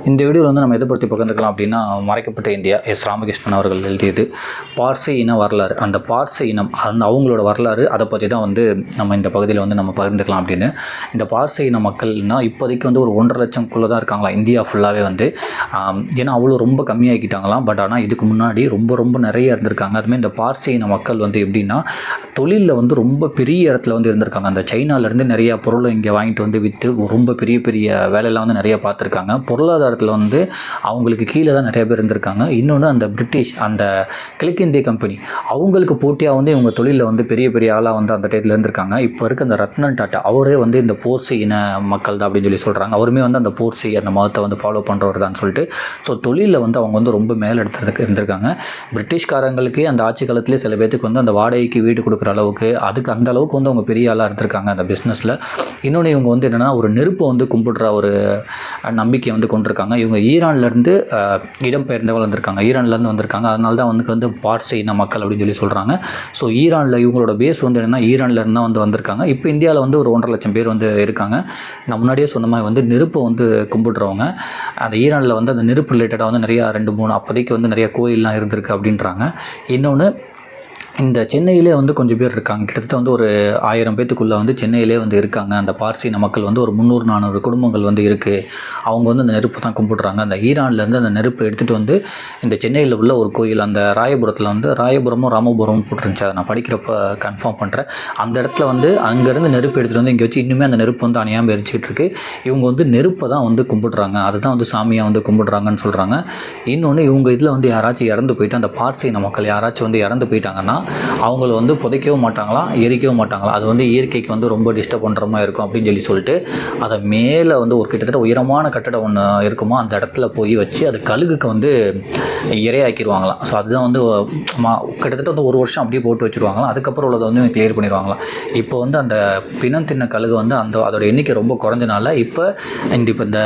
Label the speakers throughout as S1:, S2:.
S1: இந்த வீடியோவில் வந்து நம்ம எதை பற்றி பகிர்ந்துக்கலாம் அப்படின்னா, மறைக்கப்பட்ட இந்தியா ராமகிருஷ்ணன் அவர்கள் எழுதியது பார்சி இன வரலாறு. அந்த பார்சி இனம் அவங்களோட வரலாறு, அதை பற்றி தான் வந்து நம்ம இந்த பகுதியில் வந்து நம்ம பகிர்ந்துக்கலாம் அப்படின்னு. இந்த பார்சி இன மக்கள்னால் இப்போதைக்கு வந்து ஒரு 1.5 லட்சம்குள்ளே தான் இருக்காங்களா இந்தியா ஃபுல்லாகவே வந்து. ஏன்னா அவ்வளோ ரொம்ப கம்மியாகிட்டாங்களாம். பட் ஆனால் இதுக்கு முன்னாடி ரொம்ப நிறைய இருந்திருக்காங்க. அதுமாதிரி இந்த பார்சி இன மக்கள் வந்து எப்படின்னா, தொழிலில் வந்து ரொம்ப பெரிய இடத்துல வந்து இருந்திருக்காங்க. அந்த சைனாலேருந்து நிறையா பொருளை இங்கே வாங்கிட்டு வந்து விற்று ரொம்ப பெரிய வேலையெல்லாம் வந்து நிறைய பார்த்துருக்காங்க. பொருளாதாரத்தில் வந்து அவங்களுக்கு கீழே தான் நிறைய பேர் இருந்திருக்காங்க. இன்னொன்று அந்த பிரிட்டிஷ், அந்த கிழக்கிந்திய கம்பெனி, அவங்களுக்கு போட்டியாக வந்து இவங்க தொழிலில் வந்து பெரிய ஆளாக வந்து அந்த டயத்தில் இருந்திருக்காங்க. இப்போ இருக்க அந்த ரத்னன் டாட்டா, அவரே வந்து இந்த போர்சி இன மக்கள் தான் அப்படின்னு சொல்லி சொல்கிறாங்க. அவருமே வந்து அந்த போர்சி அந்த மதத்தை வந்து ஃபாலோ பண்ணுறவர் தான் சொல்லிட்டு. ஸோ தொழிலில் வந்து அவங்க வந்து ரொம்ப மேலே எடுத்துறதுக்கு இருந்திருக்காங்க. பிரிட்டிஷ்காரங்களுக்கே அந்த ஆட்சி காலத்திலே சில பேருக்கு வந்து அந்த வாடகைக்கு வீடு கொடுக்குற அளவுக்கு, அதுக்கு அந்த அளவுக்கு வந்து அவங்க பெரிய ஆளாக இருந்திருக்காங்க அந்த பிஸ்னஸில். இன்னொன்று இவங்க வந்து என்னென்னா, ஒரு நெருப்பை வந்து கும்பிடுற ஒரு நம்பிக்கை வந்து கொண்டிருக்காங்க. இவங்க ஈரான்லேருந்து இடம்பெயர்ந்தவங்க வந்திருக்காங்க, ஈரான்லேருந்து வந்திருக்காங்க. அதனால தான் வந்து பார்சி இன மக்கள் அப்படின்னு சொல்லி சொல்கிறாங்க. ஸோ ஈரானில் இவங்களோட பேஸ் வந்து என்னென்னா, ஈரான்லேருந்து தான் வந்து வந்திருக்காங்க. இப்போ இந்தியாவில் வந்து ஒரு 1.5 லட்சம் பேர் வந்து இருக்காங்க. நான் முன்னாடியே சொன்ன மாதிரி வந்து நெருப்பை வந்து கும்பிடுறவங்க. அந்த ஈரானில் வந்து அந்த நெருப்பு ரிலேட்டடாக வந்து நிறையா 2-3 அப்போதைக்கு வந்து நிறையா கோயிலெலாம் இருந்திருக்கு அப்படின்றாங்க. இன்னொன்று, இந்த சென்னையிலே வந்து கொஞ்சம் பேர் இருக்காங்க. கிட்டத்தட்ட வந்து ஒரு 1000 பேத்துக்குள்ளே வந்து சென்னையிலே வந்து இருக்காங்க. அந்த பார்சின மக்கள் வந்து ஒரு 300-400 குடும்பங்கள் வந்து இருக்குது. அவங்க வந்து அந்த நெருப்பு தான் கும்பிடுறாங்க. அந்த ஈரான்லேருந்து அந்த நெருப்பை எடுத்துகிட்டு வந்து இந்த சென்னையில் உள்ள ஒரு கோயில், அந்த ராயபுரத்தில் வந்து ராயபுரமும் ராமபுரமும் போட்டுருந்துச்சு. அதை நான் படிக்கிறப்ப கன்ஃபார்ம் பண்ணுறேன். அந்த இடத்துல வந்து அங்கேருந்து நெருப்பு எடுத்துகிட்டு வந்து இங்கே வச்சு இன்னுமே அந்த நெருப்பு வந்து அணையாமல் எரிச்சிக்கிட்டு இருக்குது. இவங்க வந்து நெருப்பை தான் வந்து கும்பிடுறாங்க, அதுதான் வந்து சாமியாக வந்து கும்பிடுறாங்கன்னு சொல்கிறாங்க. இன்னொன்று, இவங்க இதில் வந்து யாராச்சும் இறந்து போயிட்டு, அந்த பார்சின மக்கள் யாராச்சும் வந்து இறந்து போயிட்டாங்கன்னா அவங்கள வந்து புதைக்கவும் மாட்டாங்களாம், எரிக்கவும் மாட்டாங்களாம். அது வந்து இயற்கைக்கு வந்து ரொம்ப டிஸ்டர்ப் பண்ணுற மாதிரி இருக்கும் அப்படின்னு சொல்லிட்டு அதை மேலே வந்து ஒரு கிட்டத்தட்ட உயரமான கட்டடம் ஒன்று இருக்குமோ, அந்த இடத்துல போய் வச்சு அது கழுகுக்கு வந்து இரையாக்கிடுவாங்களாம். ஸோ அதுதான் வந்து கிட்டத்தட்ட வந்து 1 வருஷம் அப்படியே போட்டு வச்சுருவாங்களாம். அதுக்கப்புறம் உள்ளதை வந்து கிளியர் பண்ணிடுவாங்களாம். இப்போ வந்து அந்த பிணம் தின்ன கழுகு வந்து அதோட எண்ணிக்கை ரொம்ப குறைஞ்சனால இப்போ இந்த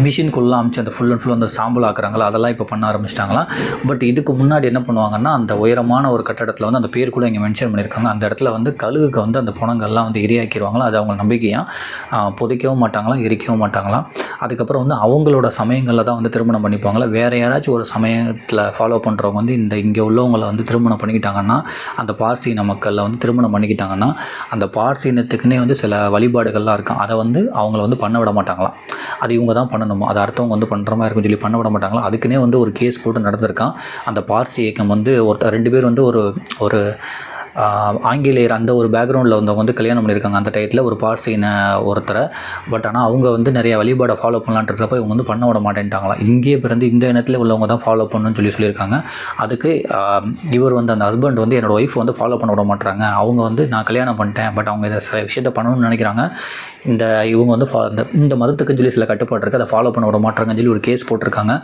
S1: மிஷின்குள்ளே அமைச்சு அந்த ஃபுல் அண்ட் ஃபுல் அந்த சாம்பல் ஆக்குறாங்களா, அதெல்லாம் இப்போ பண்ண ஆரம்பிச்சிட்டாங்களாம். பட் இதுக்கு முன்னாடி என்ன பண்ணுவாங்கன்னா, அந்த உயரமான ஒரு கட்டடத்தில் வந்து அந்த பேர் கூட இங்கே மென்ஷன் பண்ணியிருக்காங்க. அந்த இடத்துல வந்து கழுகுக்கு வந்து அந்த புணங்கள்லாம் வந்து இரையாக்கிடுவாங்களாம். அது அவங்க நம்பிக்கையாக புதைக்கவும் மாட்டாங்களாம், எரிக்கவும் மாட்டாங்களாம். அதுக்கப்புறம் வந்து அவங்களோட சமயங்களில் தான் வந்து திருமணம் பண்ணிப்பாங்களா. வேறு யாராச்சும் ஒரு சமயத்தில் ஃபாலோ பண்ணுறவங்க வந்து இங்கே உள்ளவங்களை வந்து திருமணம் பண்ணிக்கிட்டாங்கன்னா, அந்த பார்சின மக்களில் வந்து திருமணம் பண்ணிக்கிட்டாங்கன்னா, அந்த பார்சினத்துக்குன்னே வந்து சில வழிபாடுகள்லாம் இருக்கும். அதை வந்து அவங்கள வந்து பண்ண விட மாட்டாங்களாம். அது இவங்க தான் பண்ணணுமா, அது அடுத்தவங்க வந்து பண்ணுற மாதிரி இருக்குன்னு சொல்லி பண்ண விட மாட்டாங்களா. அதுக்குன்னே வந்து ஒரு கேஸ் போட்டு நடந்திருக்கான். அந்த பார்சி இயக்கம் வந்து 2 பேர் வந்து ஒரு ஆங்கிலேயர் அந்த ஒரு பேக்ரவுண்டில் வந்தவங்க வந்து கல்யாணம் பண்ணியிருக்காங்க அந்த டயத்தில், ஒரு பார்சின ஒருத்தரை. பட் ஆனால் அவங்க வந்து நிறைய வழிபாடை ஃபாலோ பண்ணலான்றப்போ இவங்க வந்து பண்ண விட மாட்டேன்ட்டாங்களாம். இங்கேயே பிறந்து இந்த இனத்தில் உள்ளவங்க தான் ஃபாலோ பண்ணணும்னு சொல்லியிருக்காங்க. அதுக்கு இவர் வந்து அந்த ஹஸ்பண்ட் வந்து, என்னோடய ஒய்ஃப் வந்து ஃபாலோ பண்ண விட மாட்டாங்க, அவங்க வந்து நான் கல்யாணம் பண்ணிட்டேன், பட் அவங்க இதை சில விஷயத்தை பண்ணணும்னு நினைக்கிறாங்க, இவங்க வந்து இந்த மதத்துக்குன்னு சொல்லி சில கட்டுப்பாடு இருக்குது, அதை ஃபாலோ பண்ண விட மாட்டாங்கன்னு சொல்லி ஒரு கேஸ் போட்டிருக்காங்க.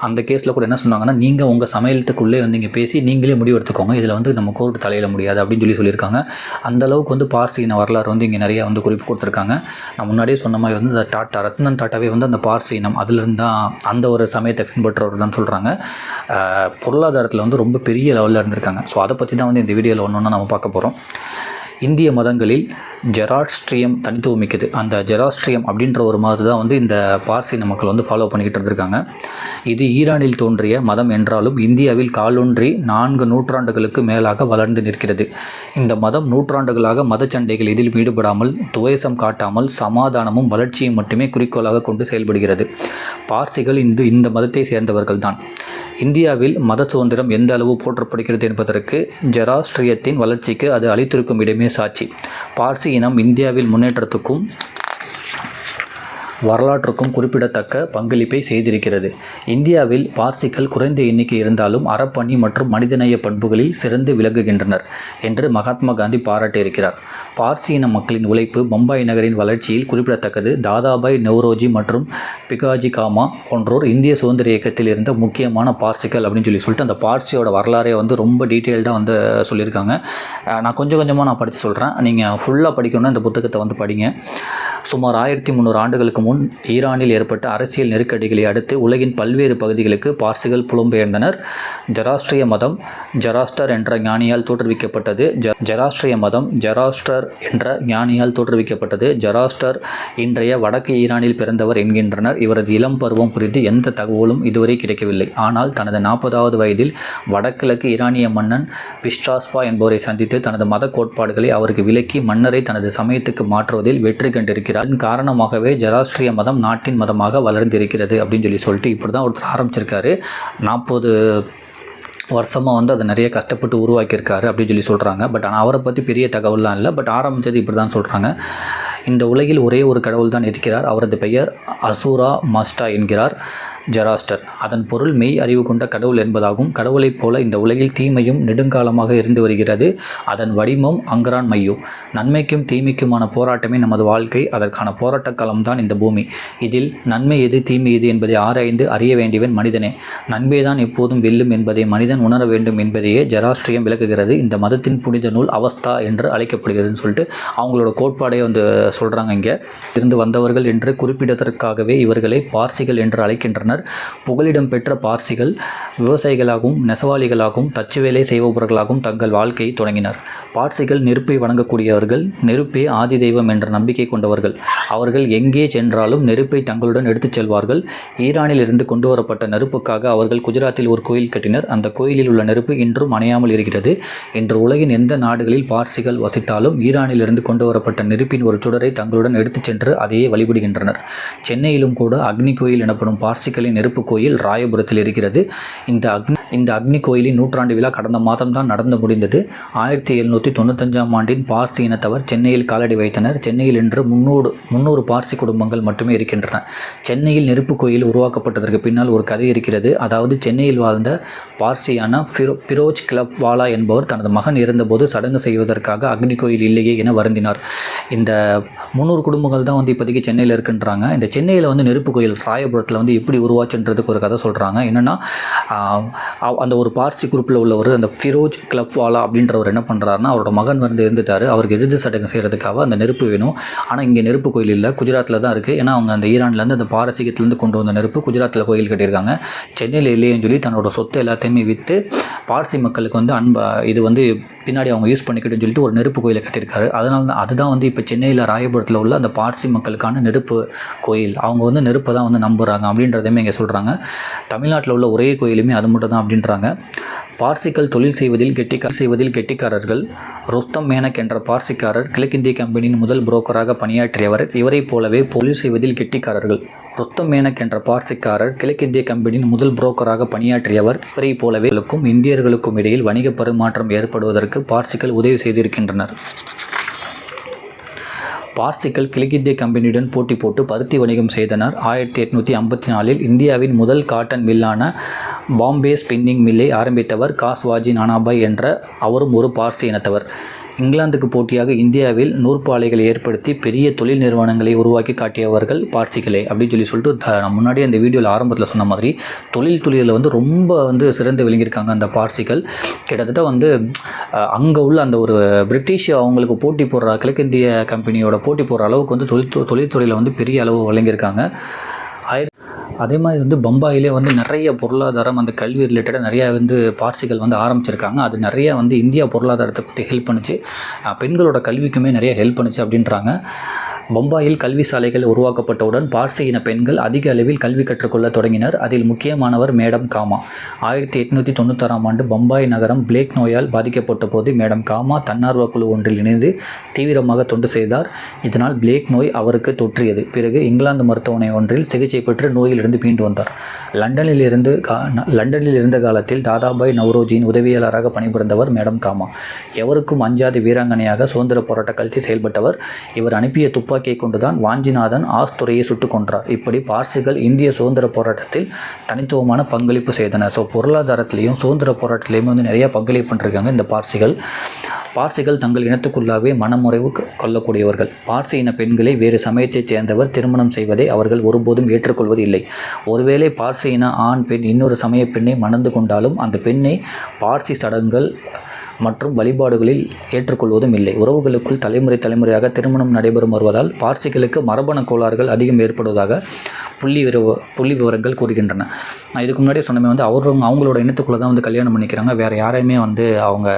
S1: அந்த கேஸில் கூட என்ன சொன்னாங்கன்னா, நீங்கள் உங்கள் சமையலத்துக்குள்ளே வந்து இங்கே பேசி நீங்களே முடிவு எடுத்துக்கோங்க, இதில் வந்து நம்ம கோர்ட்டு தலையிட முடியாது அப்படின்னு சொல்லியிருக்காங்க. அந்தளவுக்கு வந்து பார்சின வரலாறு வந்து இங்கே நிறையா வந்து குறிப்பு கொடுத்துருக்காங்க. நான் முன்னாடியே சொன்ன மாதிரி வந்து இந்த ரத்னன் டாட்டாவே வந்து அந்த பார்சி இனம் அதிலிருந்து தான் அந்த ஒரு சமயத்தை பின்பற்றவர் தான் சொல்கிறாங்க. பொருளாதாரத்தில் வந்து ரொம்ப பெரிய லெவலில் இருந்திருக்காங்க. ஸோ அதை பற்றி தான் வந்து இந்த வீடியோவில் ஒன்று நம்ம பார்க்க போகிறோம். இந்திய மதங்களில் ஜெராஸ்ட்ரியம் தனித்துவமிக்கது. அந்த ஜெராஸ்ட்ரியம் அப்படின்ற ஒரு மதத்தை தான் வந்து இந்த பார்சின மக்கள் வந்து ஃபாலோ பண்ணிக்கிட்டு இருந்திருக்காங்க. இது ஈரானில் தோன்றிய மதம் என்றாலும் இந்தியாவில் காலூன்றி 4 நூற்றாண்டுகளுக்கு மேலாக வளர்ந்து நிற்கிறது. இந்த மதம் நூற்றாண்டுகளாக மதச்சண்டைகள் எதில் ஈடுபடாமல், துவேஷம் காட்டாமல், சமாதானமும் வளர்ச்சியும் மட்டுமே குறிக்கோளாக கொண்டு செயல்படுகிறது. பார்சிகள் இந்த மதத்தை சேர்ந்தவர்கள் தான். இந்தியாவில் மத சுதந்திரம் எந்த அளவு போற்றப்படுகிறது என்பதற்கு ஜெராஸ்ட்ரியத்தின் வளர்ச்சிக்கு அது அளித்திருக்கும் இடமே சாட்சி. பார்சி இனம் இந்தியாவில் முன்னேற்றத்துக்கும் வரலாற்றுக்கும் குறிப்பிடத்தக்க பங்களிப்பை செய்திருக்கிறது. இந்தியாவில் பார்சிகள் குறைந்த எண்ணிக்கை இருந்தாலும் அறப்பணி மற்றும் மனிதநேய பண்புகளில் சிறந்து விளங்குகின்றனர் என்று மகாத்மா காந்தி பாராட்டியிருக்கிறார். பார்சி இன மக்களின் உழைப்பு பம்பாய் நகரின் வளர்ச்சியில் குறிப்பிடத்தக்கது. தாதாபாய் நவ்ரோஜி மற்றும் பிகாஜி காமா போன்றோர் இந்திய சுதந்திர இயக்கத்தில் இருந்த முக்கியமான பார்சிகள் அப்படின்னு சொல்லிட்டு அந்த பார்சியோட வரலாறை வந்து ரொம்ப டீட்டெயில்டாக வந்து சொல்லியிருக்காங்க. நான் கொஞ்சமாக படித்து சொல்கிறேன். நீங்கள் ஃபுல்லாக படிக்கணும்னா இந்த புத்தகத்தை வந்து படிங்க. சுமார் 1300 ஆண்டுகளுக்கு முன் ஈரானில் ஏற்பட்ட அரசியல் நெருக்கடிகளை அடுத்து உலகின் பல்வேறு பகுதிகளுக்கு பார்சிகள் புலம்பெயர்ந்தனர். ஜராஸ்ட்ரிய மதம் ஜராஸ்டர் என்ற ஞானியால் தோற்றுவிக்கப்பட்டது. ஜராஸ்ட்ரிய மதம் ஜராஸ்டர் என்ற ஞானியால் தோற்றுவிக்கப்பட்டது. ஜராஸ்டர் இன்றைய வடக்கு ஈரானில் பிறந்தவர் என்கின்றனர். இவரது இளம் பருவம் குறித்து எந்த தகவலும் இதுவரை கிடைக்கவில்லை. ஆனால் தனது 40வது வயதில் வடகிழக்கு ஈரானிய மன்னன் பிஷ்டாஸ்பா என்பவரை சந்தித்து தனது மத கோட்பாடுகளை அவருக்கு விலக்கி மன்னரை தனது சமயத்துக்கு மாற்றுவதில் வெற்றி கண்டிருக்கிறார். இதன் காரணமாகவே ஜராஸ்ட்ரிய மதம் நாட்டின் மதமாக வளர்ந்திருக்கிறது அப்படின்னு சொல்லிட்டு இப்படி தான் ஒருத்தர் ஆரம்பிச்சிருக்காரு. 40 வருஷமாக வந்து அதை நிறைய கஷ்டப்பட்டு உருவாக்கியிருக்காரு அப்படின்னு சொல்கிறாங்க. பட் ஆனால் அவரை பற்றி பெரிய தகவல்லாம் இல்லை. பட் ஆரம்பித்தது இப்படி தான் சொல்கிறாங்க. இந்த உலகில் ஒரே ஒரு கடவுள் தான் இருக்கிறார். அவரது பெயர் அசூரா மஸ்டா என்கிறார் ஜராஸ்டர். அதன் பொருள் மெய் அறிவு கொண்ட கடவுள் என்பதாகும். கடவுளைப் போல இந்த உலகில் தீமையும் நெடுங்காலமாக இருந்து வருகிறது. அதன் வடிவம் அங்கரான் மையோ. நன்மைக்கும் தீமைக்குமான போராட்டமே நமது வாழ்க்கை. அதற்கான போராட்ட களம்தான் இந்த பூமி. இதில் நன்மை எது தீமை எது என்பதை ஆராய்ந்து அறிய வேண்டியவன் மனிதனே. நன்மைதான் எப்போதும் வெல்லும் என்பதை மனிதன் உணர வேண்டும் என்பதையே ஜராஸ்ட்ரியம் விளக்குகிறது. இந்த மதத்தின் புனித நூல் அவஸ்தா என்று அழைக்கப்படுகிறதுன்னு சொல்லிட்டு அவங்களோட கோட்பாடே வந்து சொல்கிறாங்க. இங்கே இருந்து வந்தவர்கள் என்று குறிப்பிடுவதற்காகவே இவர்களை பார்சிகள் என்று அழைக்கின்றனர். புகலிடம் பெற்ற பார்சிகள் விவசாயிகளாகவும் நெசவாளிகளாகவும் தச்சு வேலை செய்பவர்களாகவும் தங்கள் வாழ்க்கையை தொடங்கினர். பார்சிகள் நெருப்பை வணங்கக்கூடியவர்கள். நெருப்பே ஆதி தெய்வம் என்ற நம்பிக்கை கொண்டவர்கள். அவர்கள் எங்கே சென்றாலும் நெருப்பை தங்களுடன் எடுத்துச் செல்வார்கள். ஈரானில் இருந்து கொண்டு வரப்பட்ட நெருப்புக்காக அவர்கள் குஜராத்தில் ஒரு கோயில் கட்டினர். அந்த கோயிலில் உள்ள நெருப்பு இன்றும் அணையாமல் இருக்கிறது. இன்று உலகின் எந்த நாடுகளில் பார்சிகள் வசித்தாலும் ஈரானில் இருந்து கொண்டு வரப்பட்ட நெருப்பின் ஒரு சுடரை தங்களுடன் எடுத்துச் சென்று அதையே வழிபடுகின்றனர். சென்னையிலும் கூட அக்னி கோயில் எனப்படும் பார்சிகள் நெருப்பு கோயில் ராயபுரத்தில் இருக்கிறது. இந்த அக்னி கோயிலின் நூற்றாண்டு விழா கடந்த மாதம் தான் நடந்து முடிந்தது. 1795ஆம் ஆண்டின் பார்சி இனத்தவர் சென்னையில் காலடி வைத்தனர். சென்னையில் இன்று 300 பார்சி குடும்பங்கள் மட்டுமே இருக்கின்றன. சென்னையில் நெருப்பு கோயில் உருவாக்கப்பட்டதற்கு பின்னால் ஒரு கதை இருக்கிறது. அதாவது சென்னையில் வாழ்ந்த பார்சியான பிரோஜ் கிளப் வாலா என்பவர் தனது மகன் இறந்தபோது சடங்கு செய்வதற்காக அக்னி கோயில் இல்லையே என வருந்தினார். இந்த 300 குடும்பங்கள் தான் வந்து இப்போதைக்கு சென்னையில் இருக்கின்றாங்க. இந்த சென்னையில் வந்து நெருப்பு கோயில் ராயபுரத்தில் வந்து எப்படி உருவாச்சுன்றதுக்கு ஒரு கதை சொல்கிறாங்க. என்னென்னா அந்த ஒரு பார்சி குரூப்பில் உள்ளவர் அந்த ஃபிரோஜ் கிளப்வாலா அப்படின்றவர் என்ன பண்ணுறாருன்னா, அவரோட மகன் வந்து இருந்துட்டார். அவருக்கு இறுதி சடங்கு செய்கிறதுக்காக அந்த நெருப்பு வேணும். ஆனால் இங்கே நெருப்பு கோயில் இல்லை, குஜராத்தில் தான் இருக்குது. ஏன்னா அவங்க அந்த ஈரான்லேருந்து அந்த பாரசீகத்துலேருந்து கொண்டு வந்த நெருப்பு குஜராத்தில் கோயில் கட்டியிருக்காங்க. சென்னையில் இல்லையேன்னு சொல்லி தன்னோட சொத்தை எல்லாத்தையுமே விற்று பார்சி மக்களுக்கு வந்து இது வந்து பின்னாடி அவங்க யூஸ் பண்ணிக்கிட்டுன்னு சொல்லிட்டு ஒரு நெருப்பு கோயிலை கட்டியிருக்காரு. அதுதான் வந்து இப்போ சென்னையில் ராயபுரத்தில் உள்ள அந்த பார்சி மக்களுக்கான நெருப்பு கோயில். அவங்க வந்து நெருப்பை தான் வந்து நம்புகிறாங்க அப்படின்றதையுமே இங்கே சொல்கிறாங்க. தமிழ்நாட்டில் உள்ள ஒரே கோயிலுமே அது மட்டும் தான் அப்படின்றாங்க. பார்சிகள் தொழில் செய்வதில் கெட்டிக்காரர்கள். ருஸ்தம் மேனக் என்ற பார்சிக்காரர் கிழக்கிந்திய கம்பெனியின் முதல் புரோக்கராக பணியாற்றியவர். இவரைப் போலவே தொழில் செய்வதில் கெட்டிக்காரர்கள். ருஸ்தம் மேனக் என்ற பார்சிக்காரர் கிழக்கிந்திய கம்பெனியின் முதல் புரோக்கராக பணியாற்றியவர். இவரைப் போலவே இந்தியர்களுக்கும் இடையில் வணிக பரிமாற்றம் ஏற்படுவதற்கு பார்சிகள் உதவி செய்திருக்கின்றனர். பார்சிகள் கிழக்கிந்திய கம்பெனியுடன் போட்டி போட்டு பருத்தி வணிகம் செய்தனர். 1854இல் இந்தியாவின் முதல் காட்டன் மில்லான பாம்பே ஸ்பின்னிங் மில்லை ஆரம்பித்தவர் காஸ்வாஜி நானாபாய் என்ற அவரும் ஒரு பார்சி இனத்தவர். இங்கிலாந்துக்கு போட்டியாக இந்தியாவில் நூற்பாலைகளை ஏற்படுத்தி பெரிய தொழில் நிறுவனங்களை உருவாக்கி காட்டியவர்கள் பார்சிகளே அப்படின்னு சொல்லிட்டு நான் முன்னாடி அந்த வீடியோவில் ஆரம்பத்தில் சொன்ன மாதிரி தொழிலில் வந்து ரொம்ப வந்து சிறந்து விளங்கியிருக்காங்க அந்த பார்சிகள். கிட்டத்தட்ட வந்து அங்கே உள்ள அந்த ஒரு பிரிட்டிஷ் அவங்களுக்கு போட்டி போடுற கிழக்கிந்திய கம்பெனியோட போட்டி போடுற அளவுக்கு வந்து தொழில்துறையில் வந்து பெரிய அளவு வழங்கியிருக்காங்க. அதே மாதிரி வந்து பம்பாயிலே வந்து நிறைய பொருளாதாரம் அந்த கல்வி ரிலேட்டடாக நிறையா வந்து பார்சிகள் வந்து ஆரம்பிச்சிருக்காங்க. அது நிறையா வந்து இந்தியா பொருளாதாரத்துக்கு வந்து ஹெல்ப் பண்ணுச்சு. பெண்களோட கல்விக்குமே நிறைய ஹெல்ப் பண்ணுச்சு அப்படின்றாங்க. பம்பாயில் கல்வி சாலைகள் உருவாக்கப்பட்டவுடன் பார்சி இன பெண்கள் அதிக அளவில் கல்வி கற்றுக்கொள்ள தொடங்கினர். அதில் முக்கியமானவர் மேடம் காமா. 1896ஆம் ஆண்டு பம்பாய் நகரம் பிளேக் நோயால் பாதிக்கப்பட்ட போது மேடம் காமா தன்னார்வ குழு ஒன்றில் இணைந்து தீவிரமாக தொண்டு செய்தார். இதனால் பிளேக் நோய் அவருக்கு தொற்றியது. பிறகு இங்கிலாந்து மருத்துவமனை ஒன்றில் சிகிச்சை பெற்று நோயிலிருந்து மீண்டு வந்தார். லண்டனில் இருந்த காலத்தில் தாதாபாய் நவ்ரோஜியின் உதவியாளராக பணிபுரிந்தவர் மேடம் காமா. எவருக்கும் அஞ்சாத வீராங்கனையாக சுதந்திர போராட்ட கட்சி செயல்பட்டவர். இவர் அனுப்பிய துப்பாக்கியை கொண்டுதான் வாஞ்சிநாதன் ஆஸ்துரையை சுட்டுக் கொன்றார். இப்படி பார்சிகள் இந்திய சுதந்திர போராட்டத்தில் தனித்துவமான பங்களிப்பு செய்தனர். ஸோ பொருளாதாரத்திலையும் சுதந்திர போராட்டத்திலையும் வந்து நிறைய பங்களிப்பு பண்ணிருக்காங்க இந்த பார்சிகள் தங்கள் இனத்துக்குள்ளாகவே மனமுறைவு கொள்ளக்கூடியவர்கள். பார்சி இன பெண்களை வேறு சமயத்தைச் சேர்ந்தவர் திருமணம் செய்வதை அவர்கள் ஒருபோதும் ஏற்றுக்கொள்வது இல்லை. ஒருவேளை பார்சி இன ஆண் பெண் இன்னொரு சமய பெண்ணை மணந்து கொண்டாலும் அந்த பெண்ணை பார்சி சடங்குகள் மற்றும் வழிபாடுகளில் ஏற்றுக்கொள்வதும் இல்லை. உறவுகளுக்குள் தலைமுறையாக திருமணம் நடைபெறும் வருவதால் பார்சிகளுக்கு மரபணு கோளாறுகள் அதிகம் ஏற்படுவதாக புள்ளி விவரங்கள் கூறுகின்றன. நான் இதுக்கு முன்னாடியே சொன்னமே வந்து அவங்களோட இனத்துக்குள்ளே தான் வந்து கல்யாணம் பண்ணிக்கிறாங்க. வேறு யாரையுமே வந்து அவங்க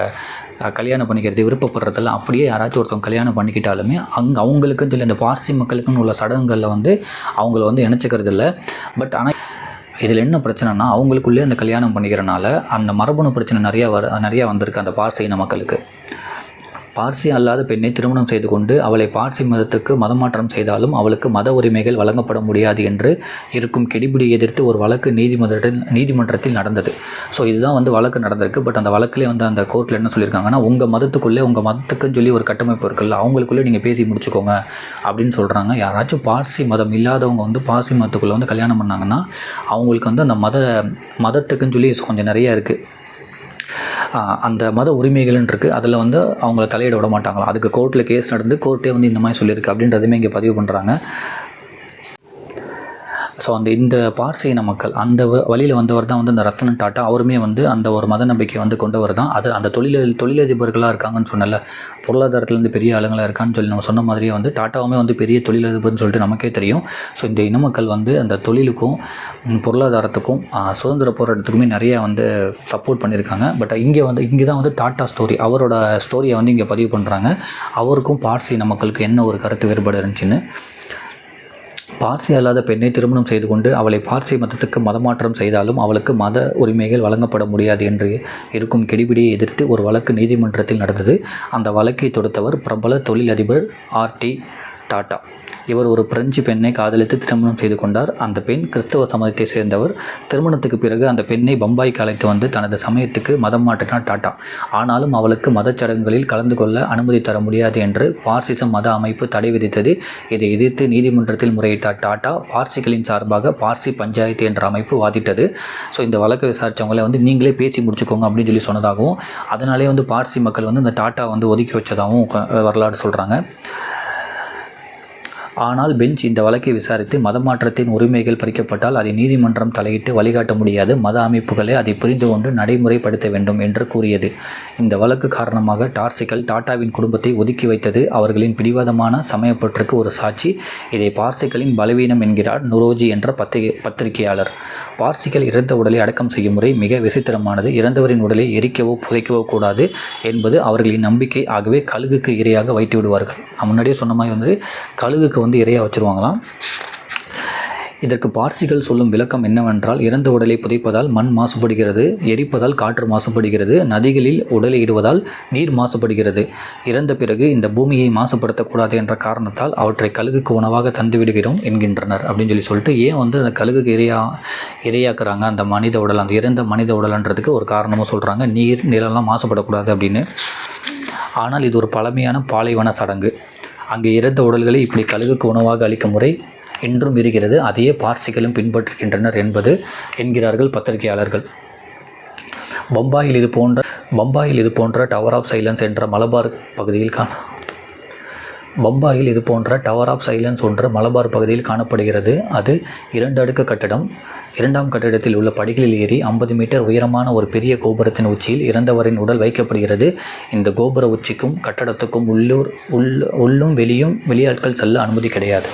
S1: கல்யாணம் பண்ணிக்கிறது விருப்பப்படுறதில்ல. அப்படியே யாராச்சும் ஒருத்தவங்க கல்யாணம் பண்ணிக்கிட்டாலுமே அவங்களுக்குன்னு சொல்லி அந்த பார்சி மக்களுக்குன்னு உள்ள சடங்குகளில் வந்து அவங்கள வந்து இணைச்சிக்கிறது இல்லை. பட் ஆனால் இதில் என்ன பிரச்சனைனா அவங்களுக்குள்ளே அந்த கல்யாணம் பண்ணிக்கிறனால அந்த மரபணு பிரச்சனை நிறையா வந்திருக்கு அந்த பார்சி இன மக்களுக்கு. பார்சி அல்லாத பெண்ணை திருமணம் செய்து கொண்டு அவளை பார்சி மதத்துக்கு மதமாற்றம் செய்தாலும் அவளுக்கு மத உரிமைகள் வழங்கப்பட முடியாது என்று இருக்கும் கெடிபிடியை எதிர்த்து ஒரு வழக்கு நீதிமன்றத்தில் நடந்தது. ஸோ இதுதான் வந்து வழக்கு நடந்திருக்கு. பட் அந்த வழக்கிலே வந்து அந்த கோர்ட்டில் என்ன சொல்லியிருக்காங்கன்னா, உங்கள் மதத்துக்குன்னு சொல்லி ஒரு கட்டமைப்பு இருக்குல்ல, அவங்களுக்குள்ளே நீங்கள் பேசி முடிச்சுக்கோங்க அப்படின்னு சொல்கிறாங்க. யாராச்சும் பார்சி மதம் இல்லாதவங்க வந்து பார்சி மதத்துக்குள்ளே வந்து கல்யாணம் பண்ணாங்கன்னா அவங்களுக்கு வந்து அந்த மதத்துக்குன்னு சொல்லி கொஞ்சம் நிறையா இருக்குது. அந்த மத உரிமைகள்னு இருக்குது. அதில் வந்து அவங்கள தலையிட விட மாட்டாங்களாம். அதுக்கு கோர்ட்டில் கேஸ் நடந்து கோர்ட்டே வந்து இந்த மாதிரி சொல்லியிருக்கு அப்படின்றதுமே இங்கே பதிவு பண்ணுறாங்க. ஸோ இந்த பார்சி இன மக்கள் அந்த வழியில் வந்தவர் தான் வந்து இந்த ரத்தன் டாட்டா. அவருமே வந்து அந்த ஒரு மத நம்பிக்கை வந்து கொண்டவர் தான். அது அந்த தொழிலதிபர்களாக இருக்காங்கன்னு சொன்னல, பொருளாதாரத்துலேருந்து பெரிய ஆளுங்களாக இருக்கான்னு சொல்லி நம்ம சொன்ன மாதிரியே வந்து டாட்டாவுமே வந்து பெரிய தொழிலதிபர்னு சொல்லிட்டு நமக்கே தெரியும். ஸோ இந்த இன மக்கள் வந்து அந்த தொழிலுக்கும் பொருளாதாரத்துக்கும் சுதந்திர போராட்டத்துக்குமே நிறையா வந்து சப்போர்ட் பண்ணியிருக்காங்க. பட் இங்கே தான் வந்து டாட்டா அவரோட ஸ்டோரியை வந்து இங்கே பதிவு பண்ணுறாங்க. அவருக்கும் பார்சி இன மக்களுக்கு என்ன ஒரு கருத்து வேறுபாடு இருந்துச்சுன்னு. பார்சி அல்லாத பெண்ணை திருமணம் செய்து கொண்டு அவளை பார்சி மதத்துக்கு மதமாற்றம் செய்தாலும் அவளுக்கு மத உரிமைகள் வழங்கப்பட முடியாது என்று இருக்கும் கெடிபிடியை எதிர்த்து ஒரு வழக்கு நீதிமன்றத்தில் நடந்தது. அந்த வழக்கை தொடுத்தவர் பிரபல தொழிலதிபர் ஆர்.டி. டாட்டா. இவர் ஒரு பிரெஞ்சு பெண்ணை காதலித்து திருமணம் செய்து கொண்டார். அந்த பெண் கிறிஸ்தவ சமயத்தை சேர்ந்தவர். திருமணத்துக்கு பிறகு அந்த பெண்ணை பம்பாய்க்கு அழைத்து வந்து தனது சமயத்துக்கு மதம் மாற்றினார் டாட்டா. ஆனாலும் அவளுக்கு மதச்சடங்குகளில் கலந்து கொள்ள அனுமதி தர முடியாது என்று பார்சிசம் மத அமைப்பு தடை விதித்தது. இதை எதிர்த்து நீதிமன்றத்தில் முறையிட்ட டாட்டா பார்சிகளின் சார்பாக பார்சி பஞ்சாயத்து என்ற அமைப்பு வாதிட்டது. ஸோ இந்த வழக்கை விசாரித்தவங்களே வந்து நீங்களே பேசி முடிச்சுக்கோங்க அப்படின்னு சொல்லி சொன்னதாகவும், அதனாலே வந்து பார்சி மக்கள் வந்து இந்த டாட்டா வந்து ஒதுக்கி வச்சதாகவும் வரலாறு சொல்கிறாங்க. ஆனால் பெஞ்ச் இந்த வழக்கை விசாரித்து மதமாற்றத்தின் உரிமைகள் பறிக்கப்பட்டால் அதை நீதிமன்றம் தலையிட்டு வழிகாட்ட முடியாது, மத அமைப்புகளே அதை புரிந்து கொண்டு நடைமுறைப்படுத்த வேண்டும் என்று கூறியது. இந்த வழக்கு காரணமாக பார்சிகள் டாட்டாவின் குடும்பத்தை ஒதுக்கி வைத்தது அவர்களின் பிடிவாதமான சமயப்பற்றுக்கு ஒரு சாட்சி. இதை பார்சிகளின் பலவீனம் என்கிறார் நுரோஜி என்ற பத்திரிகையாளர். பார்சிகள் இறந்த உடலை அடக்கம் செய்யும் முறை மிக விசித்திரமானது. இறந்தவரின் உடலை எரிக்கவோ புதைக்கவோ கூடாது என்பது அவர்களின் நம்பிக்கை. ஆகவே கழுகுக்கு இரையாக வைத்து விடுவார்கள். நான் முன்னாடியே சொன்ன மாதிரி வந்து கழுகுக்கு வந்து இரையாக வச்சுருவாங்களாம். இதற்கு பார்சிகள் சொல்லும் விளக்கம் என்னவென்றால், இறந்த உடலை புதைப்பதால் மண் மாசுபடுகிறது, எரிப்பதால் காற்று மாசுபடுகிறது, நதிகளில் உடலை இடுவதால் நீர் மாசுபடுகிறது. இறந்த பிறகு இந்த பூமியை மாசுபடுத்தக்கூடாது என்ற காரணத்தால் அவற்றை கழுகுக்கு உணவாக தந்துவிடுகிறோம் என்கின்றனர் அப்படின்னு சொல்லிட்டு ஏன் வந்து அந்த கழுகுக்கு இரையாக்குறாங்க அந்த மனித உடல், அந்த இறந்த மனித உடல்ன்றதுக்கு ஒரு காரணமும் சொல்கிறாங்க. நீர் நிலம்லாம் மாசுபடக்கூடாது அப்படின்னு. ஆனால் இது ஒரு பழமையான பாலைவன சடங்கு. அங்கே இறந்த உடல்களை இப்படி கழுகுக்கு உணவாக அளிக்கும் முறை இன்றும் இருக்கிறது. அதையே பார்சிகளும் பின்பற்றுகின்றனர் என்கிறார்கள் பத்திரிகையாளர்கள். பம்பாயில் இது போன்ற டவர் ஆஃப் சைலன்ஸ் என்ற மலபார் பகுதியில் காணப்படுகிறது. அது 2 அடுக்கு கட்டடம். 2ஆம் கட்டிடத்தில் உள்ள படிகளில் ஏறி 50 மீட்டர் உயரமான ஒரு பெரிய கோபுரத்தின் உச்சியில் இறந்தவரின் உடல் வைக்கப்படுகிறது. இந்த கோபுர உச்சிக்கும் கட்டடத்துக்கும் உள்ளும் வெளியாட்கள் செல்ல அனுமதி கிடையாது.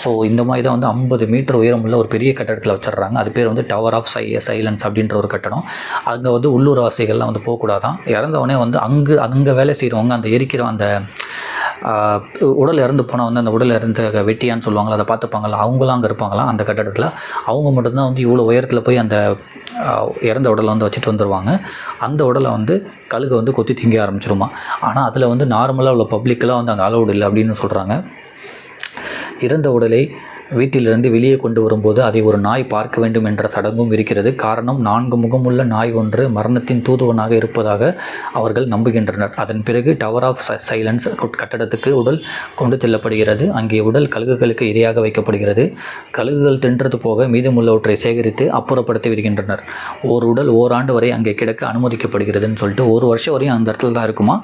S1: ஸோ இந்த மாதிரி தான் வந்து 50 மீட்டர் உயரமுள்ள ஒரு பெரிய கட்டடத்தில் வச்சிடுறாங்க. அது பேர் வந்து டவர் ஆஃப் சைலன்ஸ் அப்படின்ற ஒரு கட்டடம். அங்கே வந்து உள்ளூர்வாசிகள்லாம் வந்து போகக்கூடாதான். இறந்தவொடனே வந்து அங்கே வேலை செய்கிறவங்க அந்த எரிக்கிற அந்த உடல் இறந்து போனால் வந்து அந்த உடல் இறந்த வெட்டியான்னு சொல்லுவாங்களா, அதை பார்த்துப்பாங்களா, அவங்களாம் அங்கே இருப்பாங்களாம் அந்த கட்டடத்தில். அவங்க மட்டும்தான் வந்து இவ்வளோ உயரத்தில் போய் அந்த இறந்த உடலை வந்து வச்சுட்டு வந்துடுவாங்க. அந்த உடலை வந்து கழுகு வந்து கொத்தி திங்க ஆரம்பிச்சிருமா. ஆனால் அதில் வந்து நார்மலாக உள்ள பப்ளிக்கெலாம் வந்து அங்கே அலௌடு இல்லை அப்படின்னு சொல்கிறாங்க. இறந்த உடலை வீட்டிலிருந்து வெளியே கொண்டு வரும்போது அதை ஒரு நாய் பார்க்க வேண்டும் என்ற சடங்கும் இருக்கிறது. காரணம் 4 முகமுள்ள நாய் ஒன்று மரணத்தின் தூதுவனாக இருப்பதாக அவர்கள் நம்புகின்றனர். அதன் பிறகு டவர் ஆஃப் சைலன்ஸ் கட்டடத்துக்கு உடல் கொண்டு செல்லப்படுகிறது. அங்கே உடல் கழுகுகளுக்கு இரையாக வைக்கப்படுகிறது. கழுகுகள் தின்றது போக மீதமுள்ளவற்றை சேகரித்து அப்புறப்படுத்தி விடுகின்றனர். ஒரு உடல் ஓராண்டு வரை அங்கே கிடக்க அனுமதிக்கப்படுகிறதுன்னு சொல்லிட்டு 1 வருஷம் வரையும் அந்த இடத்துல தான் இருக்குமா.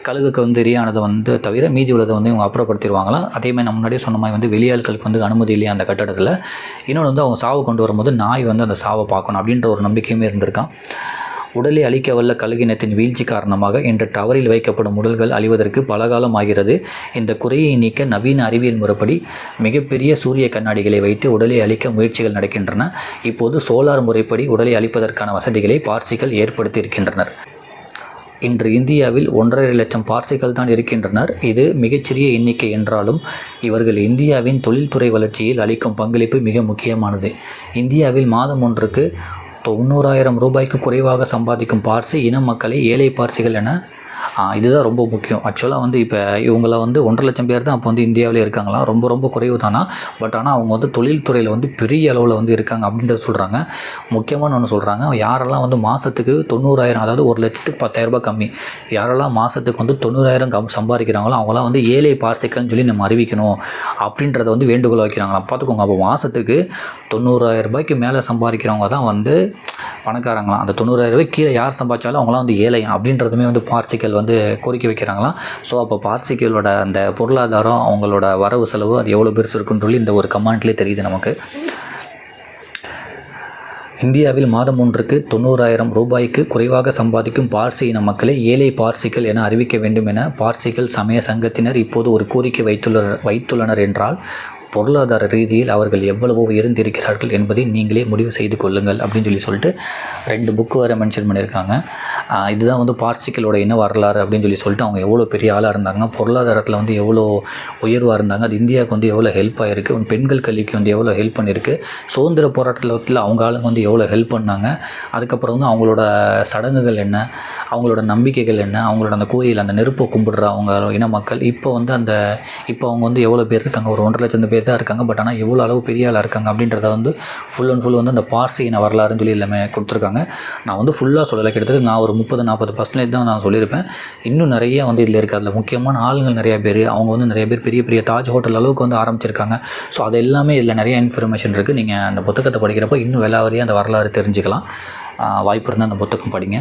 S1: கழுகுக்கு வந்து இரையானதை வந்து தவிர மீதி உள்ளதை வந்து இவங்க அப்புறப்படுத்திடுவாங்களாம். அதேமாதிரி நம்ம முன்னாடியே சொன்ன மாதிரி வந்து வெளியாட்களுக்கு வந்து அனுமதி இல்லையா அந்த கட்டடத்தில். இன்னொன்று வந்து அவங்க சாவு கொண்டு வரும்போது நாய் வந்து அந்த சாவை பார்க்கணும் அப்படின்ற ஒரு நம்பிக்கையுமே இருந்திருக்கான். உடலை அழிக்கவல்ல கழுகினத்தின் வீழ்ச்சி காரணமாக இன்று டவரில் வைக்கப்படும் உடல்கள் அழிவதற்கு பல காலம் ஆகிறது. இந்த குறையை நீக்க நவீன அறிவியல் முறைப்படி மிகப்பெரிய சூரிய கண்ணாடிகளை வைத்து உடலை அழிக்க முயற்சிகள் நடக்கின்றன. இப்போது சோலார் முறைப்படி உடலை அழிப்பதற்கான வசதிகளை பார்சிகள் ஏற்படுத்தி இருக்கின்றனர். இன்று இந்தியாவில் 1.5 லட்சம் பார்சிகள் தான் இருக்கின்றனர். இது மிகச்சிறிய எண்ணிக்கை என்றாலும் இவர்கள் இந்தியாவின் தொழில்துறை வளர்ச்சியில் அளிக்கும் பங்களிப்பு மிக முக்கியமானது. இந்தியாவில் மாதம் ஒன்றுக்கு 90,000 ரூபாய்க்கு குறைவாக சம்பாதிக்கும் பார்சி இன மக்களை ஏழை பார்சிகள் என இதுதான் ரொம்ப முக்கியம். ஆக்சுவலாக வந்து இப்போ இவங்கள வந்து 1.5 லட்சம் பேர் தான் அப்போ வந்து இந்தியாவிலே இருக்காங்களாம். ரொம்ப ரொம்ப குறைவு தானா. பட் ஆனால் அவங்க வந்து தொழில்துறையில் வந்து பெரிய அளவில் வந்து இருக்காங்க அப்படின்றத சொல்கிறாங்க. முக்கியமான ஒன்று சொல்கிறாங்க, யாரெல்லாம் வந்து மாதத்துக்கு 90,000, அதாவது 1,00,000க்கு 10,000 ரூபாய் கம்மி, யாரெல்லாம் மாதத்துக்கு வந்து 90,000 சம்பாதிக்கிறாங்களோ அவங்களாம் வந்து ஏழை பார்சிகள்னு சொல்லி நம்ம அறிவிக்கணும் அப்படின்றத வந்து வேண்டுகோள் வைக்கிறாங்களாம். பார்த்துக்கோங்க, அப்போ மாதத்துக்கு 90,000 ரூபாய்க்கு மேலே சம்பாதிக்கிறவங்க தான் வந்து பணக்காரங்களாம். அந்த 90,000 ரூபாய்க்கு கீழே யார் சம்பாதிச்சாலும் அவங்களாம் வந்து ஏழை அப்படின்றதுமே வந்து பார்சிகள் வந்து கோரிக்கை வைக்கிறாங்களாம். ஸோ அப்போ பார்சிகளோட அந்த பொருளாதாரம், அவங்களோட வரவு செலவு அது எவ்வளோ பெருசு இருக்குன்னு சொல்லி இந்த ஒரு கமெண்ட்லேயே தெரியுது நமக்கு. இந்தியாவில் மாதம் ஒன்றுக்கு 90,000 ரூபாய்க்கு குறைவாக சம்பாதிக்கும் பார்சி இன மக்களை ஏழை பார்சிகள் என அறிவிக்க வேண்டும் என பார்சிகள் சமய சங்கத்தினர் இப்போது ஒரு கோரிக்கை வைத்துள்ளனர் என்றால் பொருளாதார ரீதியில் அவர்கள் எவ்வளவோ உயர்ந்திருக்கிறார்கள் என்பதை நீங்களே முடிவு செய்து கொள்ளுங்கள் அப்படின்னு சொல்லிட்டு 2 புக்கு வேறு மென்ஷன் பண்ணியிருக்காங்க. இதுதான் வந்து பார்சிகளோட இன வரலாறு அப்படின்னு சொல்லிட்டு அவங்க எவ்வளோ பெரிய ஆளாக இருந்தாங்க, பொருளாதாரத்தில் வந்து எவ்வளோ உயர்வாக இருந்தாங்க, அது இந்தியாவுக்கு வந்து எவ்வளோ ஹெல்ப் ஆகிருக்கு, பெண்கள் கல்விக்கு வந்து எவ்வளோ ஹெல்ப் பண்ணியிருக்கு, சுதந்திர போராட்டத்தில் அவங்க ஆளுங்க வந்து எவ்வளோ ஹெல்ப் பண்ணாங்க, அதுக்கப்புறம் வந்து அவங்களோட சடங்குகள் என்ன, அவங்களோட நம்பிக்கைகள் என்ன, அவங்களோட அந்த கோயில் அந்த நெருப்பை கும்பிடுற அவங்க இன மக்கள் இப்போ அவங்க வந்து எவ்வளோ பேர் இருக்காங்க, ஒரு 1.5 லட்சம் பேர் தான் இருக்காங்க. பட் ஆனால் எவ்வளோ அளவு பெரிய ஆளாக இருக்காங்க அப்படின்றத வந்து ஃபுல் அண்ட் ஃபுல் வந்து அந்த பார்சி இன வரலாறுன்னு சொல்லி எல்லாமே கொடுத்துருக்காங்க. நான் வந்து ஃபுல்லாக சொல்லலை, கிட்டத்தட்ட நான் ஒரு 30-40% தான் நான் சொல்லியிருப்பேன். இன்னும் நிறைய வந்து இதில் இருக்குது. அதில் முக்கியமான ஆளுங்கள் நிறையா பேர், அவங்க வந்து நிறைய பேர் பெரிய பெரிய தாஜ் ஹோட்டல் அளவுக்கு வந்து ஆரம்பிச்சிருக்காங்க. ஸோ அது எல்லாமே இதில் நிறைய இன்ஃபர்மேஷன் இருக்குது. நீங்கள் அந்த புத்தகத்தை படிக்கிறப்போ இன்னும் விலாவரியாக அந்த வரலாறு தெரிஞ்சுக்கலாம். வாய்ப்பு இருந்தால் அந்த புத்தகம் படிங்க.